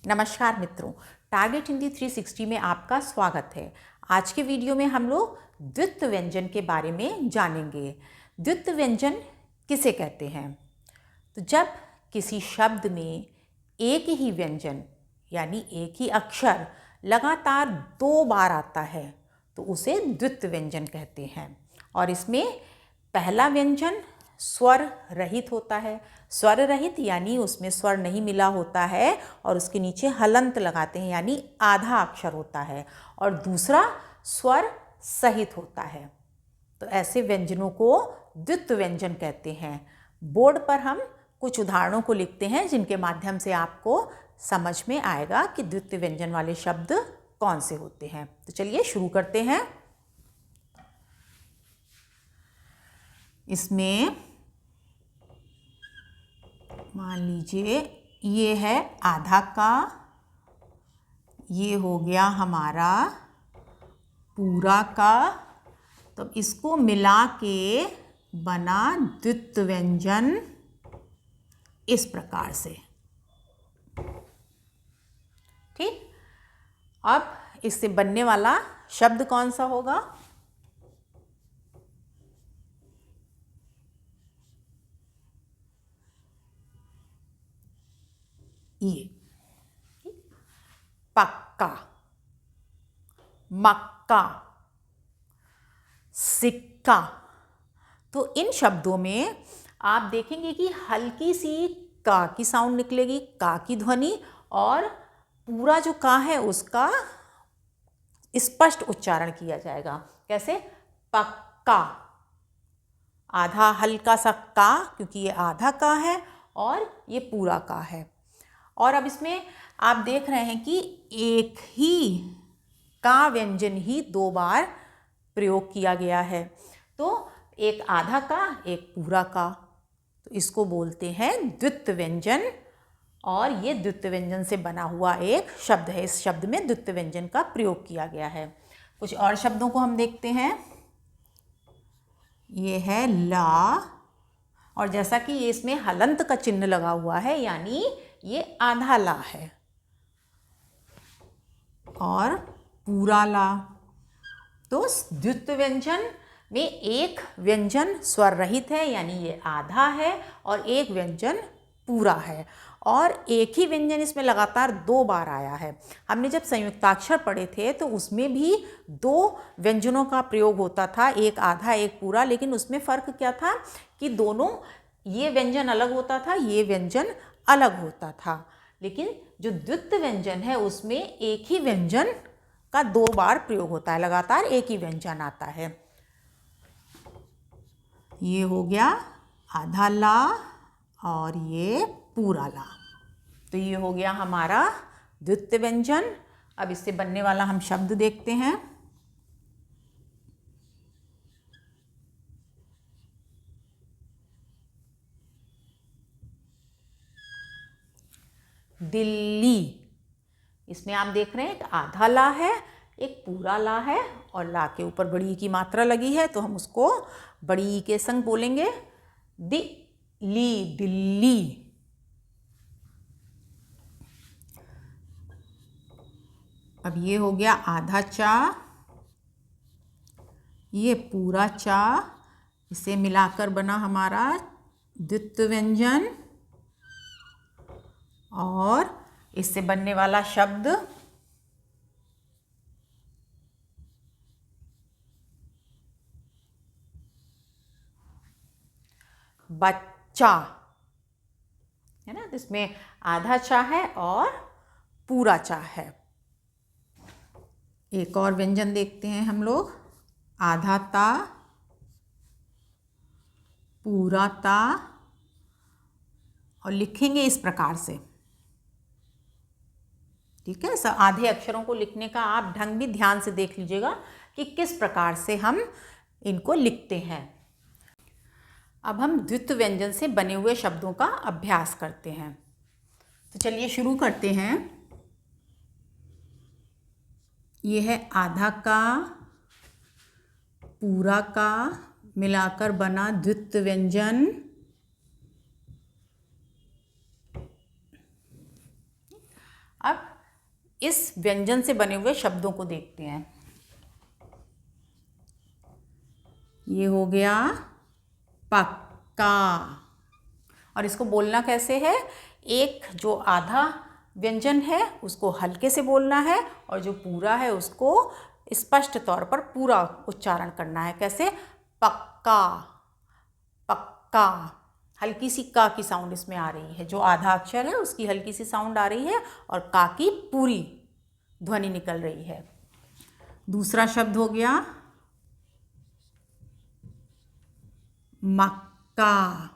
नमस्कार मित्रों, टारगेट हिंदी 360 में आपका स्वागत है। आज के वीडियो में हम लोग द्वित्व व्यंजन के बारे में जानेंगे। द्वित्व व्यंजन किसे कहते हैं? तो जब किसी शब्द में एक ही व्यंजन यानी एक ही अक्षर लगातार 2 बार आता है तो उसे द्वित्व व्यंजन कहते हैं। और इसमें पहला व्यंजन स्वर रहित होता है। स्वर रहित यानी उसमें स्वर नहीं मिला होता है और उसके नीचे हलंत लगाते हैं यानी आधा अक्षर होता है, और दूसरा स्वर सहित होता है। तो ऐसे व्यंजनों को द्वित्व व्यंजन कहते हैं। बोर्ड पर हम कुछ उदाहरणों को लिखते हैं जिनके माध्यम से आपको समझ में आएगा कि द्वित्व व्यंजन वाले शब्द कौन से होते हैं। तो चलिए शुरू करते हैं। इसमें मान लीजिए ये है आधा का, ये हो गया हमारा पूरा का, तो इसको मिला के बना द्वित्व व्यंजन इस प्रकार से। ठीक, अब इससे बनने वाला शब्द कौन सा होगा? ये पक्का, मक्का, सिक्का। तो इन शब्दों में आप देखेंगे कि हल्की सी का की साउंड निकलेगी, का की ध्वनि, और पूरा जो का है उसका स्पष्ट उच्चारण किया जाएगा। कैसे? पक्का, आधा हल्का सा का, क्योंकि ये आधा का है और ये पूरा का है। और अब इसमें आप देख रहे हैं कि एक ही का व्यंजन ही 2 बार प्रयोग किया गया है। तो एक आधा का, एक पूरा का, तो इसको बोलते हैं द्वित्व व्यंजन। और ये द्वित्व व्यंजन से बना हुआ एक शब्द है। इस शब्द में द्वित्व व्यंजन का प्रयोग किया गया है। कुछ और शब्दों को हम देखते हैं। ये है ला, और जैसा कि ये इसमें हलंत का चिन्ह लगा हुआ है यानी ये आधा ला है। और पूरा ला, तो द्वित्व व्यंजन में एक व्यंजन स्वर रहित है यानी ये आधा है, और एक व्यंजन पूरा है, और एक ही व्यंजन इसमें लगातार 2 बार आया है। हमने जब संयुक्ताक्षर पढ़े थे तो उसमें भी 2 व्यंजनों का प्रयोग होता था, एक आधा एक पूरा, लेकिन उसमें फ़र्क क्या था कि दोनों, ये व्यंजन अलग होता था, ये व्यंजन अलग होता था। लेकिन जो द्वित्व व्यंजन है उसमें एक ही व्यंजन का 2 बार प्रयोग होता है, लगातार एक ही व्यंजन आता है। ये हो गया आधा ला और ये पूरा ला, तो ये हो गया हमारा द्वित्व व्यंजन। अब इससे बनने वाला हम शब्द देखते हैं। दिल्ली। इसमें आप देख रहे हैं एक आधा ला है, एक पूरा ला है, और ला के ऊपर बड़ी ई की मात्रा लगी है तो हम उसको बड़ी ई के संग बोलेंगे दिल्ली, दिल्ली। अब ये हो गया आधा चा, ये पूरा चा, इसे मिलाकर बना हमारा द्वित्व व्यंजन। और इससे बनने वाला शब्द बच्चा है ना, इसमें आधा चा है और पूरा चा है। एक और व्यंजन देखते हैं हम लोग। आधा ता, पूरा ता, और लिखेंगे इस प्रकार से। ठीक है, सब आधे अक्षरों को लिखने का आप ढंग भी ध्यान से देख लीजिएगा कि किस प्रकार से हम इनको लिखते हैं। अब हम द्वित्व व्यंजन से बने हुए शब्दों का अभ्यास करते हैं। तो चलिए शुरू करते हैं। ये है आधा का, पूरा का मिलाकर बना द्वित्व व्यंजन। अब इस व्यंजन से बने हुए शब्दों को देखते हैं। ये हो गया पक्का, और इसको बोलना कैसे है? एक जो आधा व्यंजन है उसको हल्के से बोलना है, और जो पूरा है उसको स्पष्ट तौर पर पूरा उच्चारण करना है। कैसे? पक्का, पक्का। हल्की सी का की साउंड इसमें आ रही है, जो आधा अक्षर है उसकी हल्की सी साउंड आ रही है, और का की पूरी ध्वनि निकल रही है। दूसरा शब्द हो गया मक्का,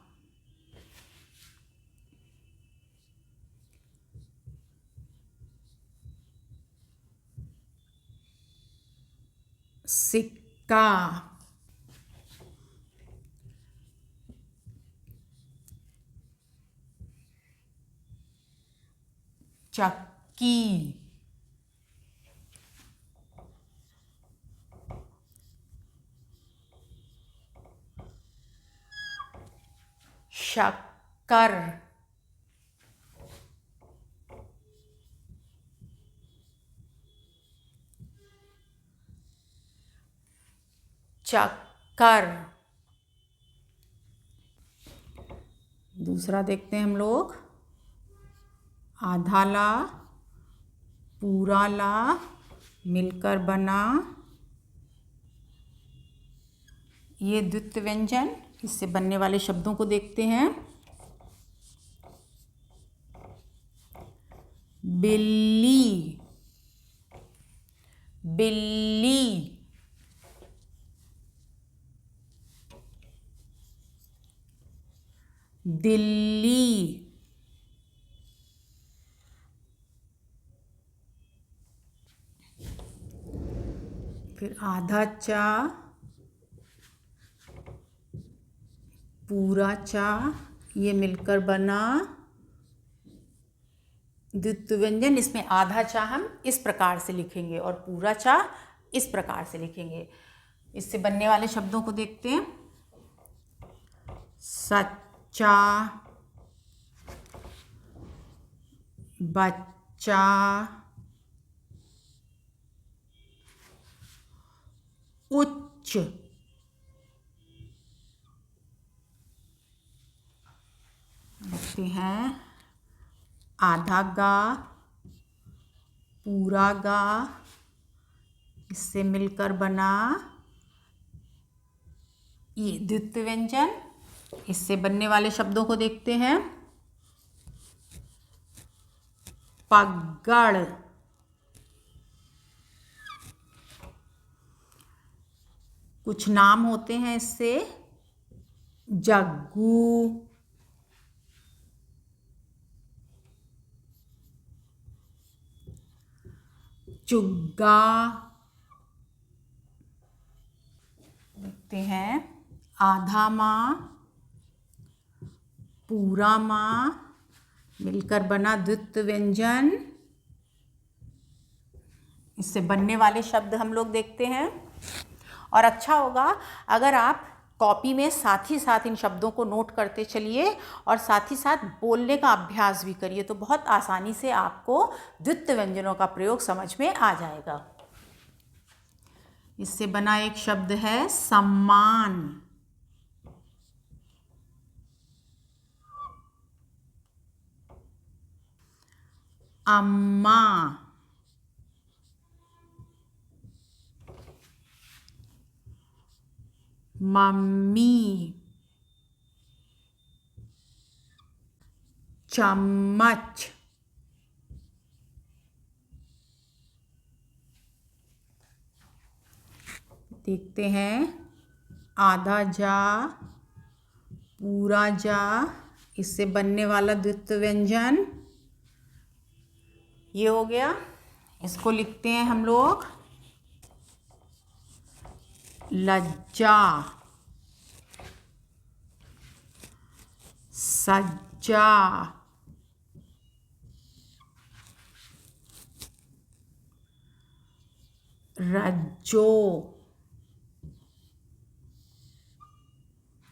सिक्का, चक्की, शक्कर, चक्कर। दूसरा देखते हैं हम लोग, आधा ला, पूरा ला मिलकर बना ये द्वित्व व्यंजन। इससे बनने वाले शब्दों को देखते हैं। बिल्ली, बिल्ली, दिल्ली, फिर आधा चा, पूरा चा, ये मिलकर बना द्वित्व व्यंजन। इसमें आधा चा हम इस प्रकार से लिखेंगे और पूरा चा इस प्रकार से लिखेंगे। इससे बनने वाले शब्दों को देखते हैं। सच्चा, बच्चा, उच्च, देखते हैं आधा गा, पूरा गा, इससे मिलकर बना ये द्वित्व व्यंजन। इससे बनने वाले शब्दों को देखते हैं। पगड़, कुछ नाम होते हैं इससे, जग्गू, चुग्गा, देखते हैं आधा माँ, पूरा माँ, मिलकर बना द्वित्व व्यंजन। इससे बनने वाले शब्द हम लोग देखते हैं। और अच्छा होगा अगर आप कॉपी में साथ ही साथ इन शब्दों को नोट करते चलिए और साथ ही साथ बोलने का अभ्यास भी करिए, तो बहुत आसानी से आपको द्वित्व व्यंजनों का प्रयोग समझ में आ जाएगा। इससे बना एक शब्द है सम्मान, अम्मा, मम्मी, चम्मच, देखते हैं आधा जा, पूरा जा, इससे बनने वाला द्वित्व व्यंजन ये हो गया। इसको लिखते हैं हम लोग लज्जा, सज्जा, रज्जो।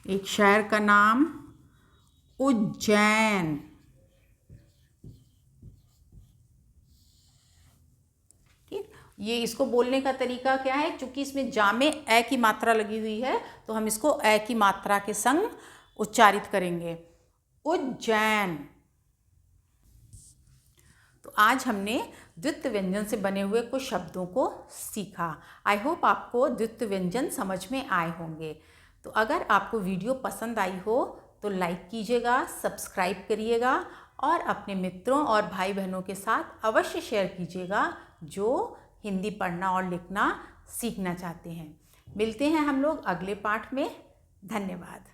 एक शहर का नाम उज्जैन, ये इसको बोलने का तरीका क्या है, क्योंकि इसमें जा में ए की मात्रा लगी हुई है तो हम इसको ए की मात्रा के संग उच्चारित करेंगे, उज्जैन। तो आज हमने द्वित्व व्यंजन से बने हुए कुछ शब्दों को सीखा। आई होप आपको द्वित्व व्यंजन समझ में आए होंगे। तो अगर आपको वीडियो पसंद आई हो तो लाइक कीजिएगा, सब्सक्राइब करिएगा और अपने मित्रों और भाई बहनों के साथ अवश्य शेयर कीजिएगा जो हिंदी पढ़ना और लिखना सीखना चाहते हैं। मिलते हैं हम लोग अगले पाठ में। धन्यवाद।